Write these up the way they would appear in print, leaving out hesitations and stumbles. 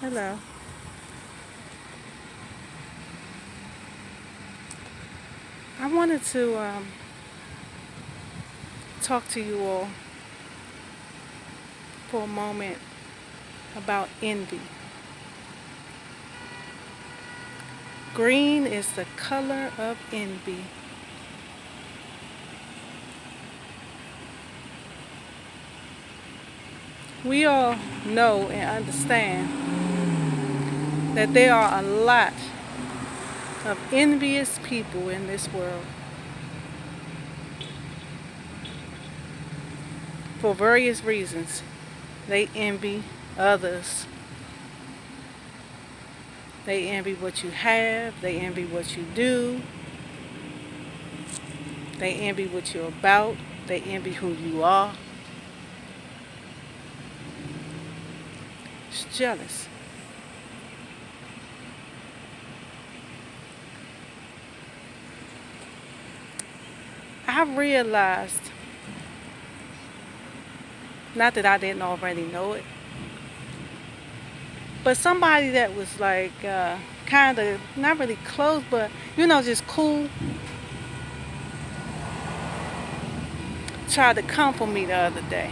Hello. I wanted to talk to you all for a moment about envy. Green is the color of envy. We all know and understand that there are a lot of envious people in this world for various reasons. They envy others. They envy what you have. They envy what you do. They envy what you're about. They envy who you are. It's jealous. I realized, not that I didn't already know it, but somebody that was like kind of not really close, but just cool, tried to come for me the other day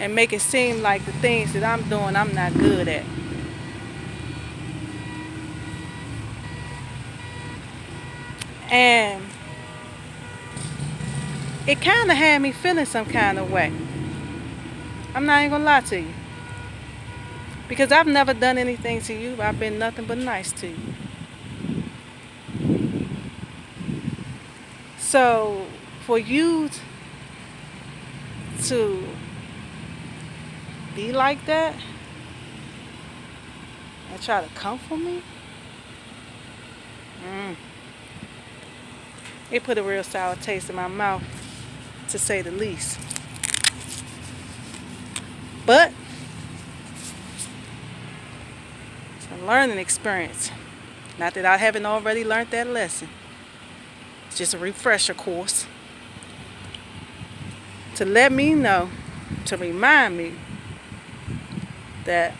and make it seem like the things that I'm doing I'm not good at. And it kind of had me feeling some kind of way. I'm not even gonna lie to you. Because I've never done anything to you. I've been nothing but nice to you. So for you to be like that and try to come for me, it put a real sour taste in my mouth, to say the least. But it's a learning experience. Not that I haven't already learned that lesson. It's just a refresher course to let me know, to remind me that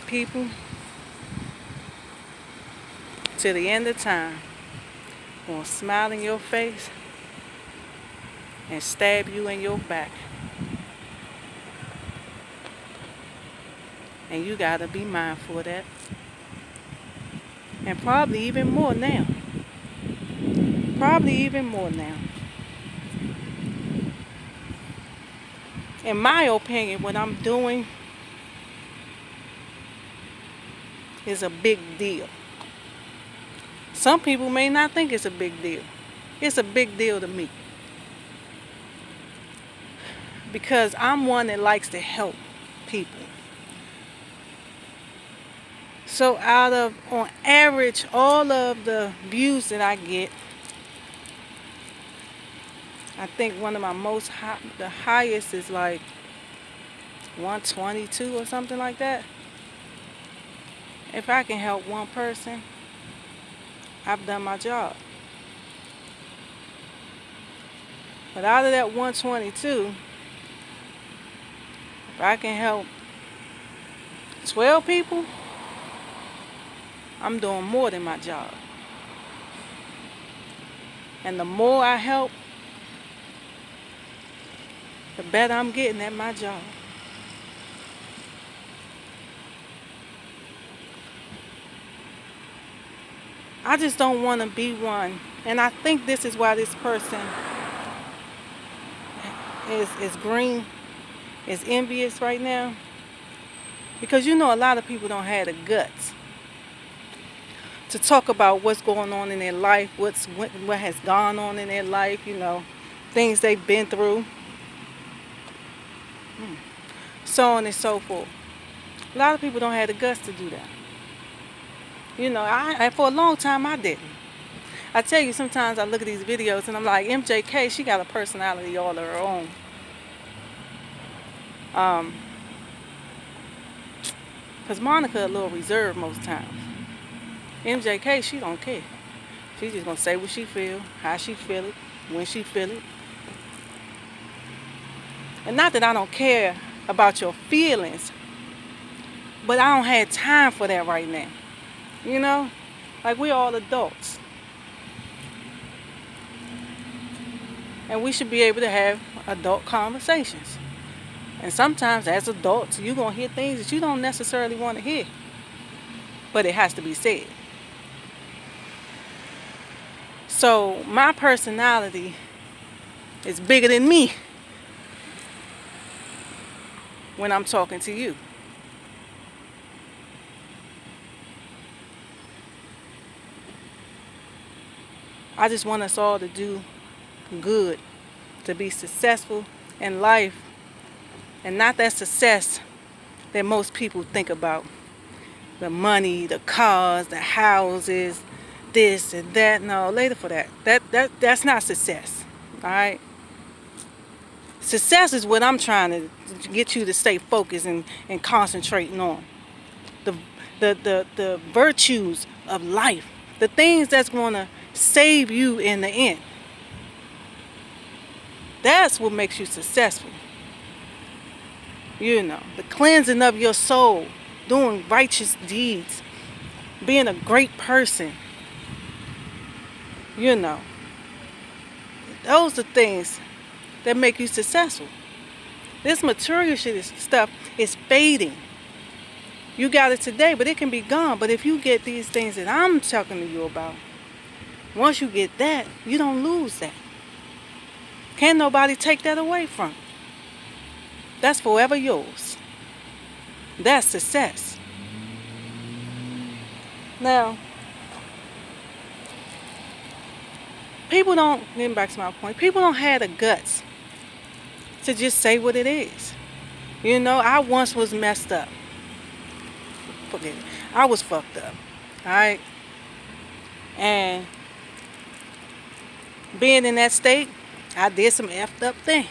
people, to the end of time, will smile in your face and stab you in your back. And you gotta be mindful of that. And probably even more now. Probably even more now. In my opinion, what I'm doing is a big deal. Some people may not think it's a big deal. It's a big deal to me. Because I'm one that likes to help people. So on average, all of the views that I get, I think one of the highest is like 122 or something like that. If I can help one person, I've done my job. But out of that 122, if I can help 12 people, I'm doing more than my job. And the more I help, the better I'm getting at my job. I just don't want to be one. And I think this is why this person is green, is envious right now. Because a lot of people don't have the guts to talk about what's going on in their life, what has gone on in their life, things they've been through, so on and so forth. A lot of people don't have the guts to do that. For a long time I didn't. I tell you, sometimes I look at these videos and I'm like, MJK, she got a personality all of her own. Because Monica a little reserved most times. MJK, she don't care. She's just going to say what she feel, how she feel it, when she feel it. And not that I don't care about your feelings, but I don't have time for that right now. You know? Like, we're all adults. And we should be able to have adult conversations. And sometimes as adults, you're going to hear things that you don't necessarily want to hear. But it has to be said. So my personality is bigger than me when I'm talking to you. I just want us all to do good, to be successful in life, and not that success that most people think about. The money, the cars, the houses, this and that. No, later for that. That's not success. Alright? Success is what I'm trying to get you to stay focused and concentrating on. The virtues of life. The things that's gonna save you in the end. That's what makes you successful. You know, the cleansing of your soul, doing righteous deeds, being a great person. You know, those are things that make you successful. This material stuff is fading. You got it today, but it can be gone. But if you get these things that I'm talking to you about, once you get that, you don't lose that. Can't nobody take that away from you. That's forever yours. That's success. Now, people don't, getting back to my point, people don't have the guts to just say what it is. You know, I once was messed up. Forget it. I was fucked up. Alright? And being in that state, I did some effed up things.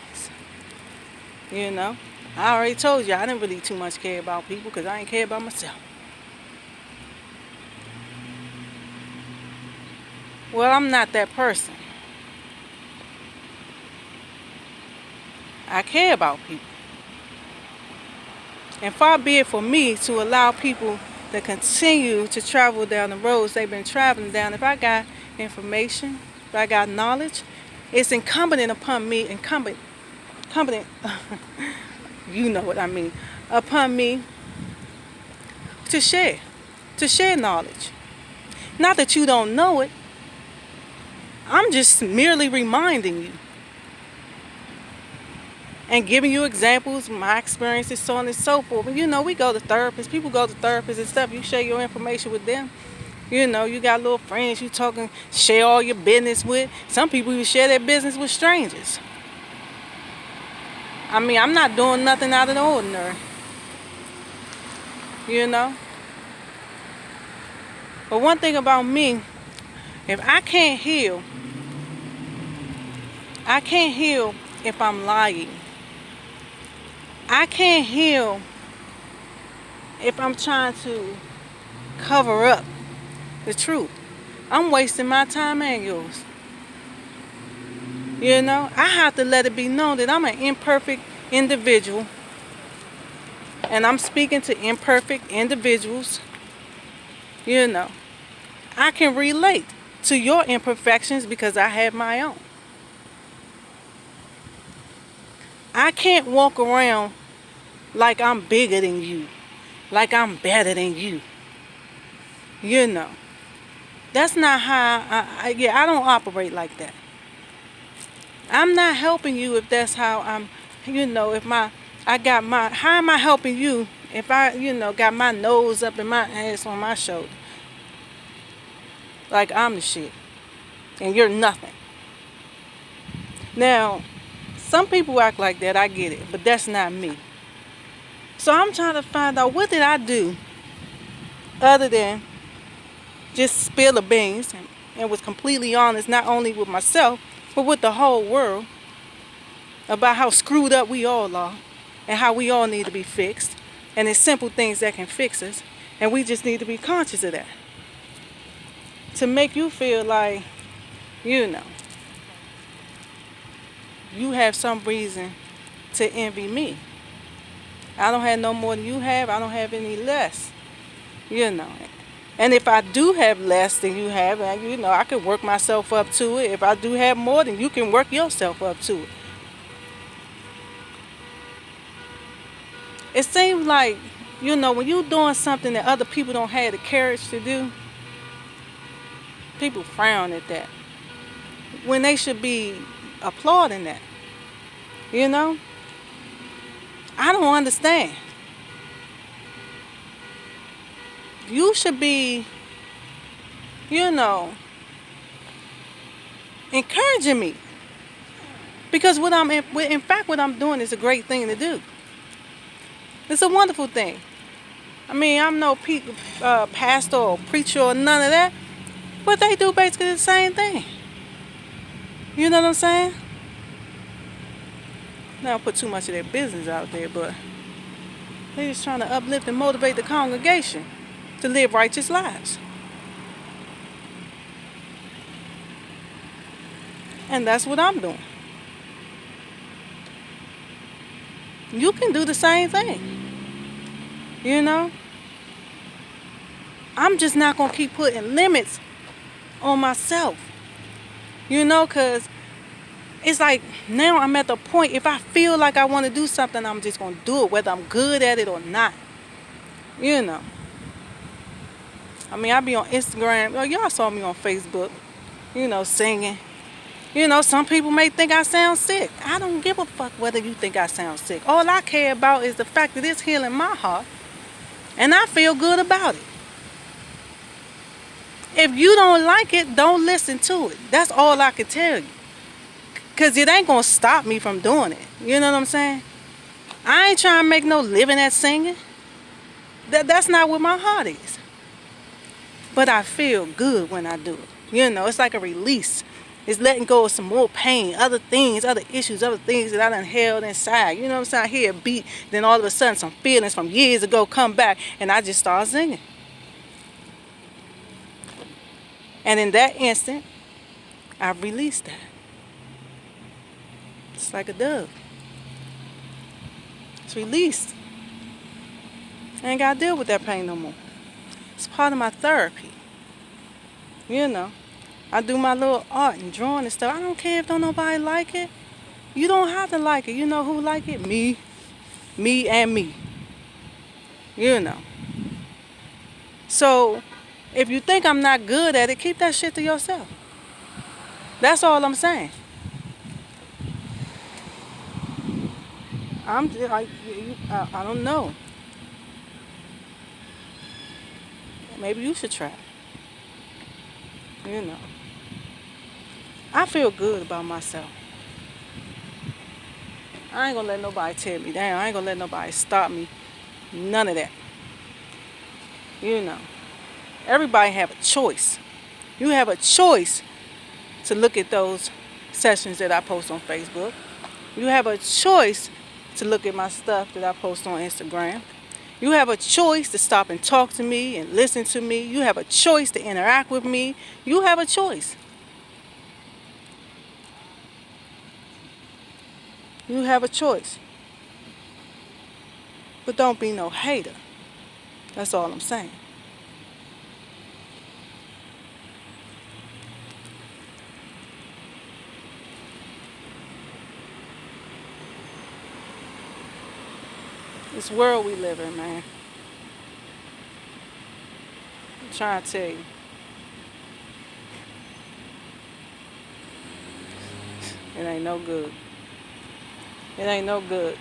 You know, I already told you I didn't really too much care about people because I didn't care about myself. Well, I'm not that person. I care about people. And far be it for me to allow people to continue to travel down the roads they've been traveling down. If I got information, if I got knowledge, it's incumbent upon me, you know what I mean, upon me to share knowledge. Not that you don't know it. I'm just merely reminding you and giving you examples, my experiences, so on and so forth. And you know, we go to therapists, people go to therapists and stuff. You share your information with them. You know, you got little friends you talking, share all your business with. Some people even share their business with strangers. I mean, I'm not doing nothing out of the ordinary. You know? But one thing about me, if I can't heal if I'm lying. I can't heal if I'm trying to cover up the truth. I'm wasting my time and yours. You know, I have to let it be known that I'm an imperfect individual. And I'm speaking to imperfect individuals. You know, I can relate to your imperfections because I have my own. I can't walk around like I'm bigger than you, like I'm better than you. You know, that's not how I don't operate like that. I'm not helping you if that's how I'm, you know, how am I helping you if I, you know, got my nose up and my ass on my shoulder? Like I'm the shit. And you're nothing. Now, some people act like that, I get it, but that's not me. So I'm trying to find out, what did I do other than just spill the beans and was completely honest, not only with myself, but with the whole world, about how screwed up we all are and how we all need to be fixed. And it's simple things that can fix us, and we just need to be conscious of that. To make you feel like, you know, you have some reason to envy me. I don't have no more than you have. I don't have any less. You know. And if I do have less than you have, I can work myself up to it. If I do have more, then you can work yourself up to it. It seems like, when you're doing something that other people don't have the courage to do, people frown at that. When they should be applauding that. You know? I don't understand. You should be, encouraging me. Because in fact, what I'm doing is a great thing to do. It's a wonderful thing. I mean, I'm no pastor or preacher or none of that. But they do basically the same thing. You know what I'm saying? They don't put too much of their business out there, but they're just trying to uplift and motivate the congregation to live righteous lives. And that's what I'm doing. You can do the same thing. I'm just not going to keep putting limits on myself. Because it's like now I'm at the point, if I feel like I want to do something, I'm just going to do it, whether I'm good at it or not. I mean, I be on Instagram. Oh, y'all saw me on Facebook, singing. Some people may think I sound sick. I don't give a fuck whether you think I sound sick. All I care about is the fact that it's healing my heart. And I feel good about it. If you don't like it, don't listen to it. That's all I can tell you. Because it ain't going to stop me from doing it. You know what I'm saying? I ain't trying to make no living at singing. That's not what my heart is. But I feel good when I do it. It's like a release. It's letting go of some more pain, other things, other issues, other things that I done held inside. You know what I'm saying? I hear a beat, then all of a sudden some feelings from years ago come back, and I just start singing. And in that instant, I've released that. It's like a dove. It's released. I ain't got to deal with that pain no more. It's part of my therapy. I do my little art and drawing and stuff. I don't care if don't nobody like it. You don't have to like it. You know who like it? Me. Me and me. So, if you think I'm not good at it, keep that shit to yourself. That's all I'm saying. I don't know. Maybe you should try. I feel good about myself. I ain't gonna let nobody tear me down. I ain't gonna let nobody stop me. None of that. Everybody have a choice. You have a choice to look at those sessions that I post on Facebook. You have a choice to look at my stuff that I post on Instagram. You have a choice to stop and talk to me and listen to me. You have a choice to interact with me. You have a choice. You have a choice. But don't be no hater. That's all I'm saying. This world we live in, man. I'm trying to tell you. It ain't no good. It ain't no good.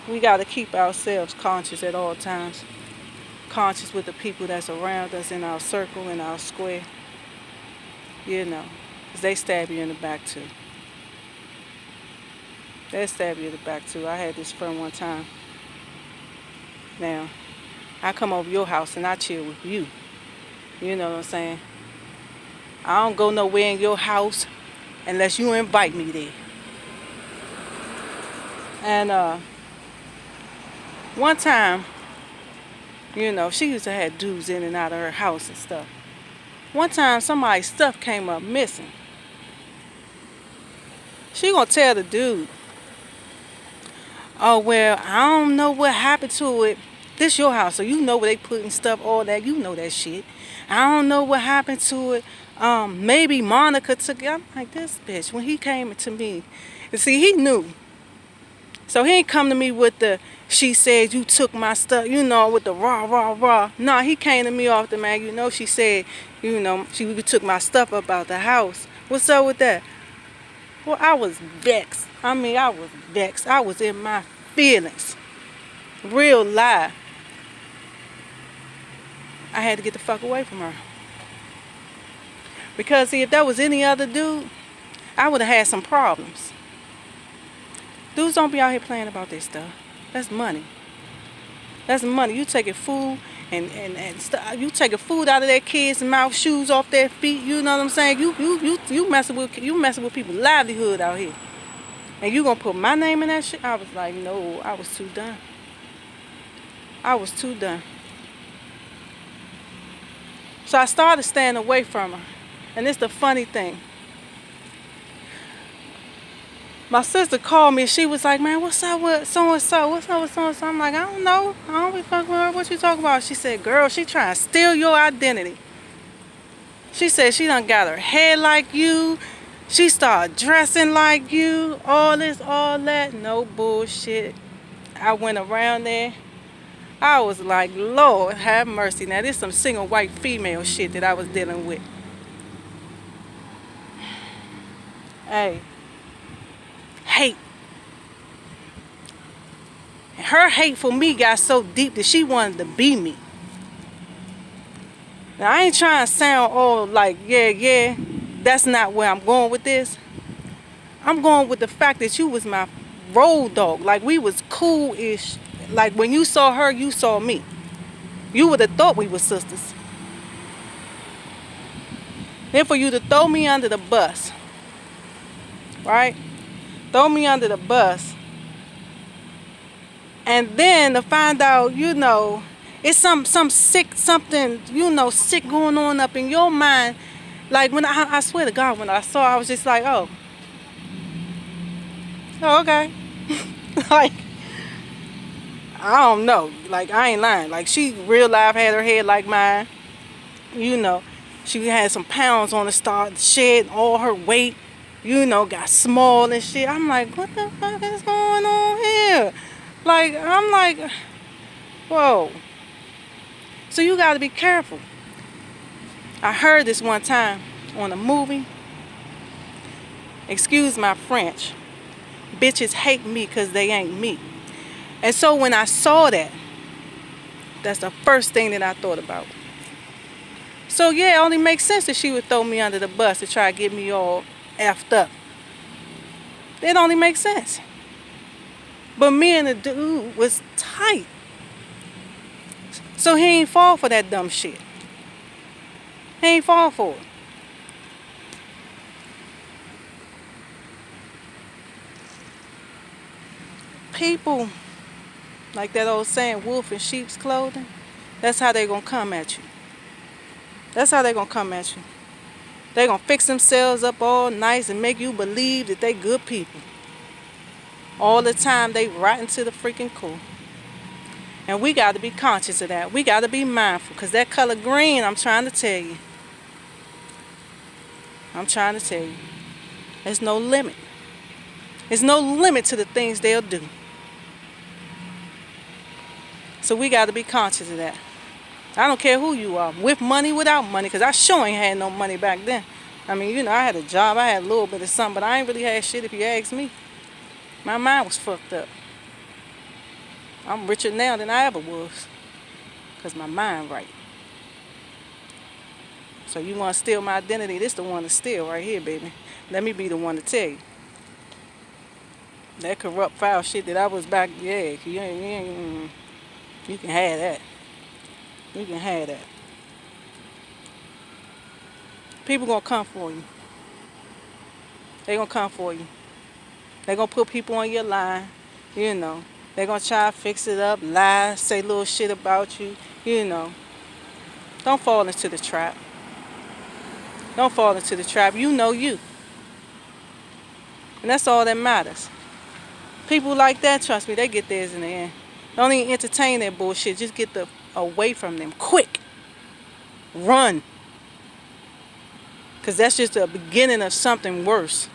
We got to keep ourselves conscious at all times. Conscious with the people that's around us in our circle, in our square. 'Cause they stab you in the back too. They stab you in the back too. I had this friend one time. Now, I come over your house and I chill with you. You know what I'm saying? I don't go nowhere in your house unless you invite me there. And one time, she used to have dudes in and out of her house and stuff. One time somebody's stuff came up missing. She gonna tell the dude, oh, well, I don't know what happened to it. This your house, so you know where they putting stuff, all that. You know that shit. I don't know what happened to it. Maybe Monica took it. I'm like, this bitch, when he came to me, and see, he knew. So he ain't come to me with the, she said you took my stuff, you know, with the rah, rah, rah. No, he came to me off the man, you know, she said, you know, she took my stuff about the house. What's up with that? Well, I was vexed. I mean, I was vexed. I was in my feelings. Real lie. I had to get the fuck away from her. Because, see, if that was any other dude, I would have had some problems. Dudes don't be out here playing about this stuff. That's money. That's money. You taking food and stuff. You taking food out of their kids' mouth, shoes off their feet. You know what I'm saying? You messing with people's livelihood out here. And you gonna put my name in that shit? I was like, no, I was too done. I was too done. So I started staying away from her. And it's the funny thing. My sister called me and she was like, man, what's up with so-and-so? What's up with so-and-so? I'm like, I don't know. I don't be fucking with her. What you talking about? She said, girl, she trying to steal your identity. She said she done got her hair like you. She started dressing like you. All this, all that. No bullshit. I went around there. I was like, Lord, have mercy. Now, this some single white female shit that I was dealing with. Hey. Hate. And her hate for me got so deep that she wanted to be me. Now, I ain't trying to sound all like, yeah. That's not where I'm going with this. I'm going with the fact that you was my road dog. Like, we was cool-ish. Like, when you saw her, you saw me. You would have thought we were sisters. Then for you to throw me under the bus, right? Throw me under the bus. And then to find out, you know, it's some sick, something, you know, sick going on up in your mind. Like, when I swear to God, when I saw her, I was just like, oh, okay. Like, I don't know. Like, I ain't lying. Like, she real life had her head like mine. You know, she had some pounds on the start, shed all her weight. You know, got small and shit. I'm like, what the fuck is going on here? Like, I'm like, whoa. So you got to be careful. I heard this one time on a movie. Excuse my French. Bitches hate me because they ain't me. And so when I saw that, that's the first thing that I thought about. So yeah, it only makes sense that she would throw me under the bus to try to get me all effed up. It only makes sense. But me and the dude was tight. So he ain't fall for that dumb shit. He ain't fall for it. People, like that old saying, wolf in sheep's clothing, that's how they gonna come at you. That's how they gonna come at you. They gonna fix themselves up all nice and make you believe that they good people. All the time they rotten to the freaking core. And we got to be conscious of that. We got to be mindful. Because that color green, I'm trying to tell you. I'm trying to tell you. There's no limit. There's no limit to the things they'll do. So we got to be conscious of that. I don't care who you are. With money, without money. Because I sure ain't had no money back then. I mean, you know, I had a job. I had a little bit of something. But I ain't really had shit if you ask me. My mind was fucked up. I'm richer now than I ever was. Because my mind right. So you want to steal my identity? This the one to steal right here, baby. Let me be the one to tell you. That corrupt foul shit that I was back, yeah, you can have that. You can have that. People gonna come for you. They gonna come for you. They gonna put people on your line, you know. They gonna try to fix it up, lie, say little shit about you, you know. Don't fall into the trap. Don't fall into the trap. You know you. And that's all that matters. People like that, trust me, they get theirs in the end. Don't even entertain that bullshit. Just get the away from them. Quick. Run. Because that's just the beginning of something worse.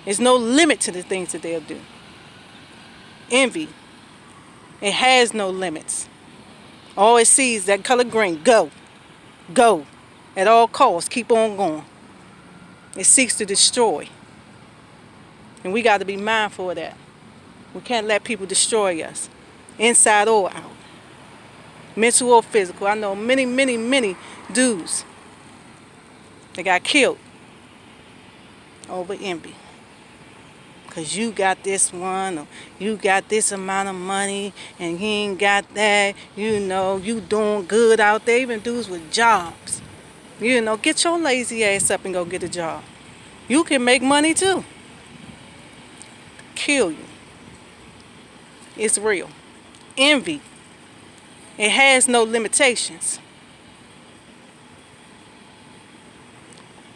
There's no limit to the things that they'll do. Envy. It has no limits. All it sees, that color green. Go. Go. At all costs. Keep on going. It seeks to destroy. And we got to be mindful of that. We can't let people destroy us. Inside or out. Mental or physical. I know many, many, many dudes that got killed over envy. Because you got this one, or you got this amount of money, and he ain't got that. You know, you doing good out there. Even dudes with jobs. You know, get your lazy ass up and go get a job. You can make money too. Kill you. It's real. Envy. It has no limitations.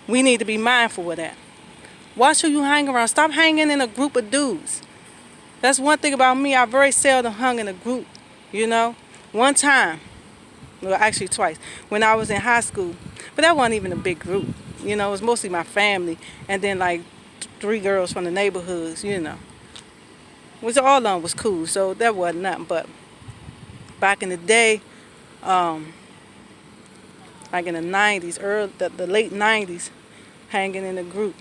We need to be mindful of that. Watch who you hang around. Stop hanging in a group of dudes. That's one thing about me. I very seldom hung in a group, you know. One time, well, actually twice, when I was in high school. But that wasn't even a big group. You know, it was mostly my family. And then like 3 girls from the neighborhoods, you know. Which all of them was cool, so that wasn't nothing. But back in the day, like in the 90s, the late 90s, hanging in a group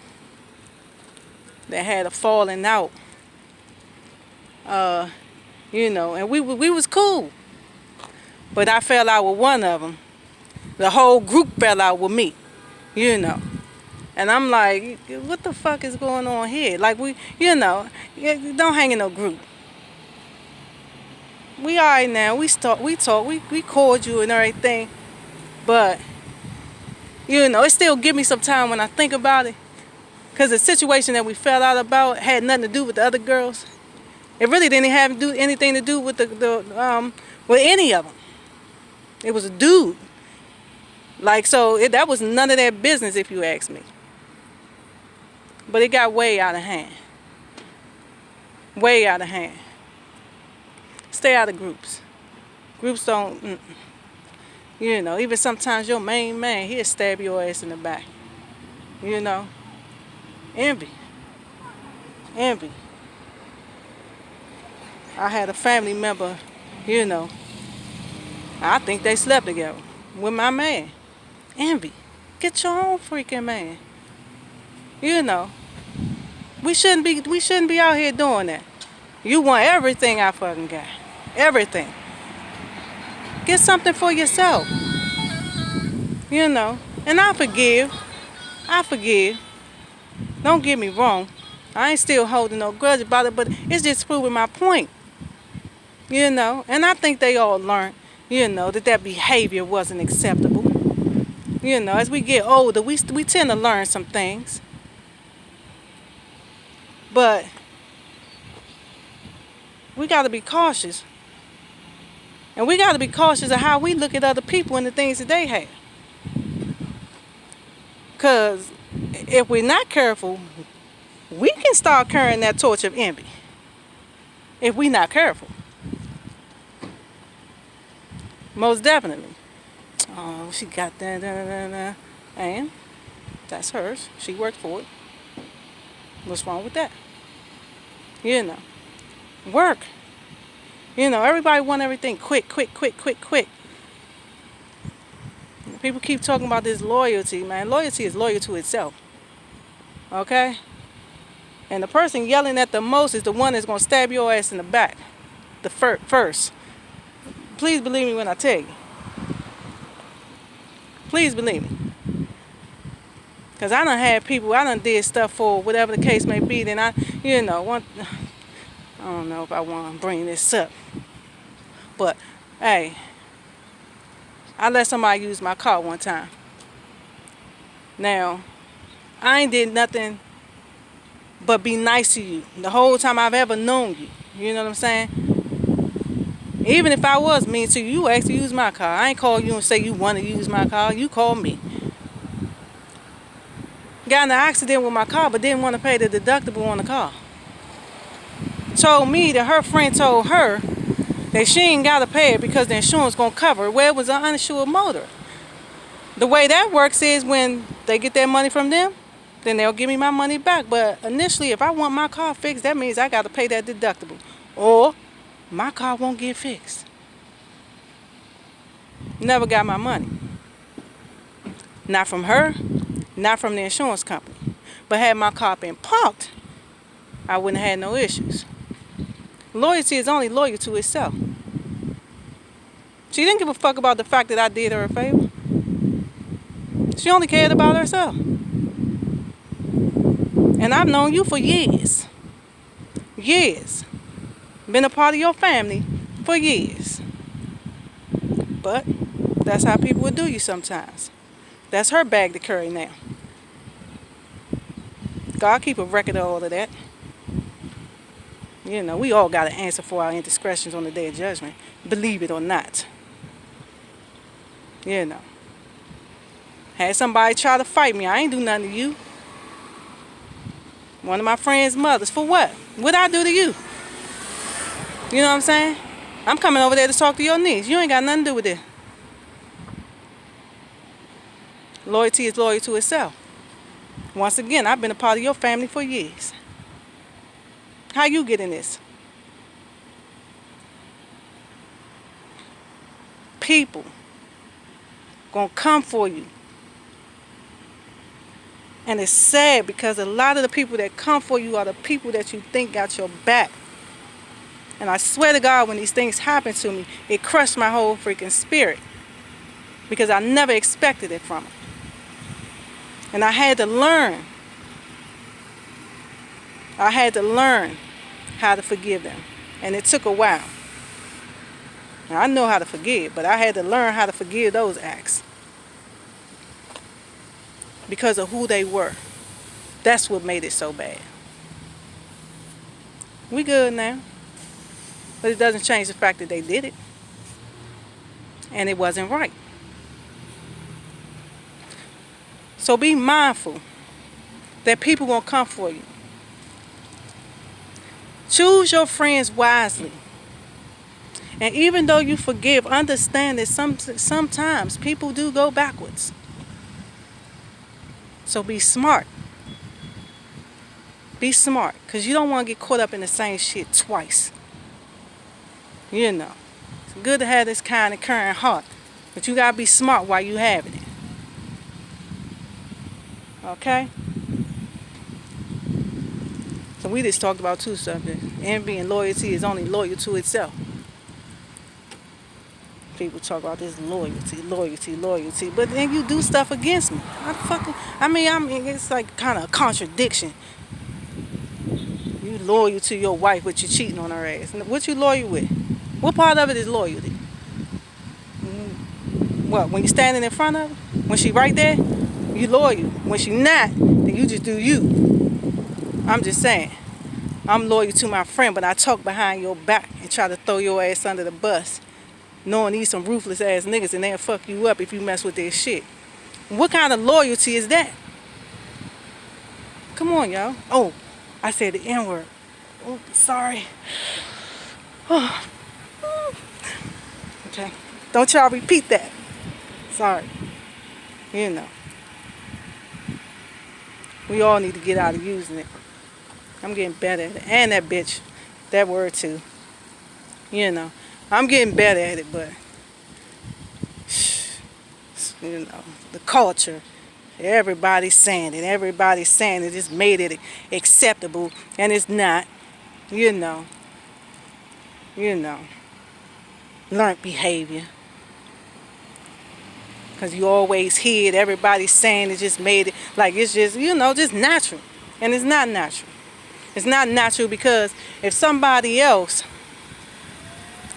that had a falling out, you know, and we was cool. But I fell out with one of them. The whole group fell out with me, you know. And I'm like, what the fuck is going on here? Like, we, you know, don't hang in no group. We all right now. We talk, we cordial and everything. But, you know, it still give me some time when I think about it. Because the situation that we fell out about had nothing to do with the other girls. It really didn't have anything to do with with any of them. It was a dude. Like, so that was none of their business, if you ask me. But it got way out of hand. Way out of hand. Stay out of groups. Groups don't, you know, even sometimes your main man, he'll stab your ass in the back. You know. Envy. Envy. I had a family member, you know, I think they slept together with my man. Envy. Get your own freaking man. You know. We shouldn't be out here doing that. You want everything I fucking got. Everything. Get something for yourself. You know. And I forgive. I forgive. Don't get me wrong. I ain't still holding no grudge about it, but it's just proving my point. You know. And I think they all learned, you know, that behavior wasn't acceptable. You know, as we get older, we tend to learn some things. But we got to be cautious. And we got to be cautious of how we look at other people and the things that they have. Because if we're not careful, we can start carrying that torch of envy. If we're not careful. Most definitely. Oh, she got that. And that's hers. She worked for it. What's wrong with that? You know. Work. You know, everybody want everything quick. People keep talking about this loyalty, man. Loyalty is loyal to itself. Okay? And the person yelling at the most is the one that's going to stab your ass in the back. The first. Please believe me when I tell you. Please believe me. Because I done had people, I done did stuff for whatever the case may be. Then I don't know if I want to bring this up. But, hey, I let somebody use my car one time. Now, I ain't did nothing but be nice to you the whole time I've ever known you. You know what I'm saying? Even if I was mean to you, you asked to use my car. I ain't call you and say you want to use my car. You called me. got in an accident with my car but didn't want to pay the deductible on the car. Told me that her friend told her that she ain't got to pay it because the insurance going to cover it, where it was an uninsured motor. The way that works is when they get their money from them, then they'll give me my money back. But initially, if I want my car fixed, that means I got to pay that deductible. Or my car won't get fixed. Never got my money. Not from her, not from the insurance company. But had my car been parked, I wouldn't have had no issues. Loyalty is only loyal to itself. She didn't give a fuck about the fact that I did her a favor. She only cared about herself. And I've known you for years. Years. Been a part of your family for years. But that's how people would do you sometimes. That's her bag to carry now. God keep a record of all of that. You know, we all got to answer for our indiscretions on the day of judgment. Believe it or not. You know. Had somebody try to fight me. I ain't do nothing to you. One of my friend's mothers. For what? What'd I do to you? You know what I'm saying? I'm coming over there to talk to your niece. You ain't got nothing to do with it. Loyalty is loyal to itself. Once again, I've been a part of your family for years. How you get in this? People gonna come for you. And it's sad because a lot of the people that come for you are the people that you think got your back. And I swear to God, when these things happen to me, it crushed my whole freaking spirit. Because I never expected it from them. And I had to learn. I had to learn how to forgive them. And it took a while. Now, I know how to forgive, but I had to learn how to forgive those acts. Because of who they were. That's what made it so bad. We good now. But it doesn't change the fact that they did it. And it wasn't right. So be mindful that people won't come for you. Choose your friends wisely. And even though you forgive, understand that sometimes people do go backwards. So be smart. Be smart. Because you don't want to get caught up in the same shit twice. You know. It's good to have this kind of caring heart. But you got to be smart while you having it. Okay? So we just talked about two subjects. Envy and loyalty is only loyal to itself. People talk about this loyalty. But then you do stuff against me. I mean, it's like kind of a contradiction. You loyal to your wife, but you cheating on her ass. What you loyal with? What part of it is loyalty? What, when you standing in front of her? When she right there? You loyal. When she not, then you just do you. I'm just saying. I'm loyal to my friend, but I talk behind your back and try to throw your ass under the bus. Knowing these some ruthless ass niggas and they'll fuck you up if you mess with their shit. What kind of loyalty is that? Come on, y'all. Oh, I said the N-word. Oh, sorry. Oh. Okay. Don't y'all repeat that. Sorry. You know. We all need to get out of using it. I'm getting better at it. And that bitch. That word too. You know. I'm getting better at it, but you know, the culture, everybody's saying it, just made it acceptable, and it's not. You know, learned behavior, because you always hear it, everybody's saying it, just made it like it's just, just natural, and it's not natural. It's not natural because if somebody else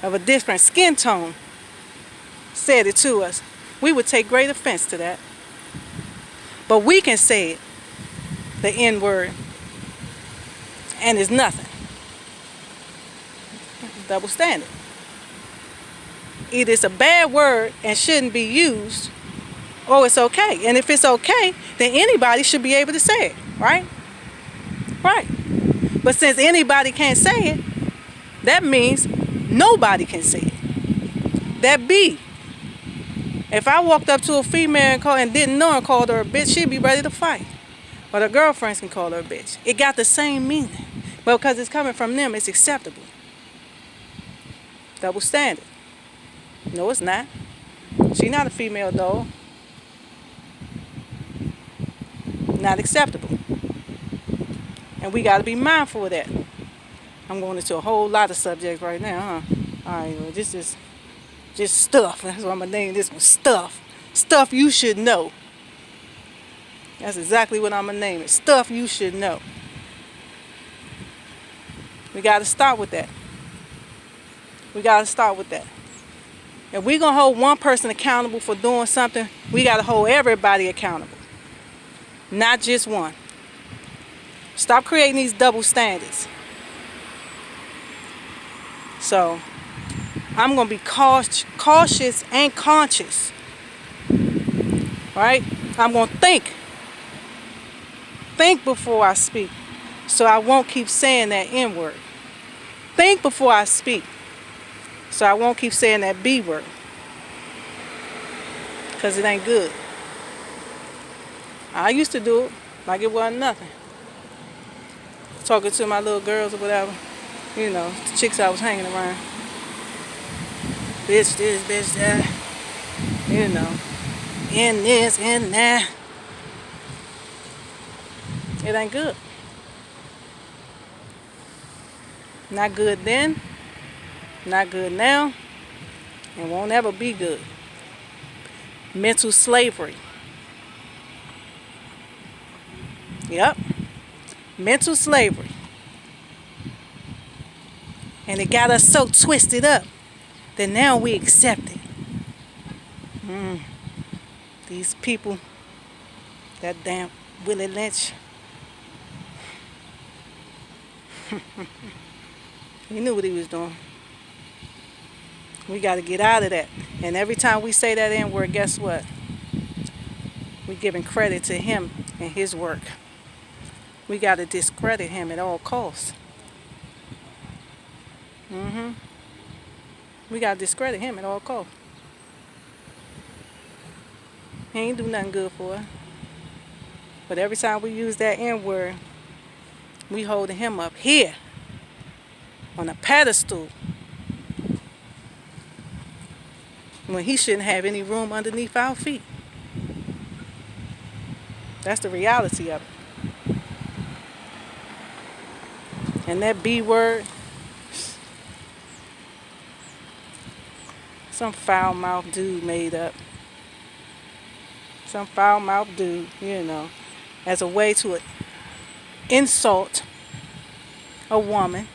of a different skin tone said it to us, we would take great offense to that. But we can say it, the N-word, and it's nothing. Double standard. Either it's a bad word and shouldn't be used, or it's okay. And if it's okay, then anybody should be able to say it, right? Right. But since anybody can't say it, that means nobody can say it. That B. If I walked up to a female and didn't know and called her a bitch, she'd be ready to fight. But her girlfriends can call her a bitch. It got the same meaning. But because it's coming from them, it's acceptable. Double standard. No, it's not. She's not a female dog. Not acceptable. And we got to be mindful of that. I'm going into a whole lot of subjects right now, huh? All right, well, this is just stuff. That's what I'm going to name this one, stuff. Stuff you should know. That's exactly what I'm going to name it. Stuff you should know. We got to start with that. We got to start with that. If we're going to hold one person accountable for doing something, we got to hold everybody accountable. Not just one. Stop creating these double standards. So, I'm going to be cautious and conscious. Right? I'm going to think. Think before I speak. So I won't keep saying that N word. Think before I speak. So I won't keep saying that B word. Because it ain't good. I used to do it like it wasn't nothing. Talking to my little girls or whatever. You know, the chicks I was hanging around. Bitch this, bitch that. You know. In this, in that. It ain't good. Not good then. Not good now. And won't ever be good. Mental slavery. Yep. Mental slavery. And it got us so twisted up that now we accept it. These people, that damn Willie Lynch. He knew what he was doing. We got to get out of that. And every time we say that N-word, guess what? We're giving credit to him and his work. We got to discredit him at all costs. We got to discredit him at all costs. He ain't do nothing good for us. But every time we use that N-word, we holding him up here on a pedestal when he shouldn't have any room underneath our feet. That's the reality of it. And that B word, some foul-mouthed dude made up. Some foul-mouthed dude, you know, as a way to insult a woman